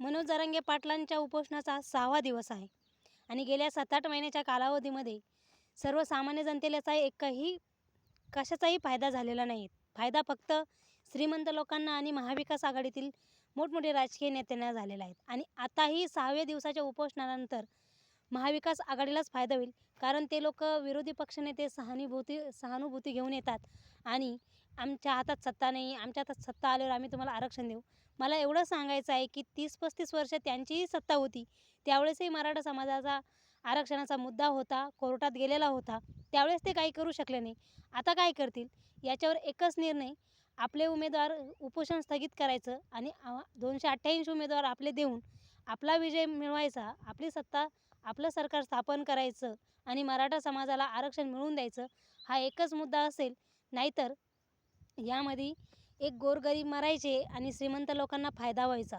मनोज जरांगे पाटलांच्या उपोषणाचा आज 6वा दिवस आहे आणि गेल्या 7-8 महिन्याच्या कालावधीमध्ये सर्वसामान्य जनतेला एकही कशाचाही फायदा झालेला नाही. फायदा फक्त श्रीमंत लोकांना आणि महाविकास आघाडीतील मोठमोठे राजकीय नेत्यांना झालेला आहे. आणि आताही 6व्या दिवसाच्या उपोषणानंतर महाविकास आघाडीलाच फायदा होईल, कारण ते लोक विरोधी पक्षनेते सहानुभूती घेऊन येतात आणि आमच्या हातात सत्ता नाही, आमच्या हातात सत्ता आल्यावर आम्ही तुम्हाला आरक्षण देऊ. मला एवढं सांगायचं आहे की 30-35 वर्ष त्यांचीही सत्ता होती, त्यावेळेसही मराठा समाजाचा आरक्षणाचा मुद्दा होता, कोर्टात गेलेला होता. त्यावेळेस ते काही करू शकले नाही. आता काय करतील? याच्यावर एकच निर्णय, आपले उमेदवार उपोषण स्थगित करायचं आणि 288 उमेदवार आपले देऊन आपला विजय मिळवायचा, आपली सत्ता, आपलं सरकार स्थापन करायचं आणि मराठा समाजाला आरक्षण मिळवून द्यायचं. हा एकच मुद्दा असेल. नाहीतर यामध्ये एक गोरगरीब मरायचे आणि श्रीमंत लोकांना फायदा व्हायचा.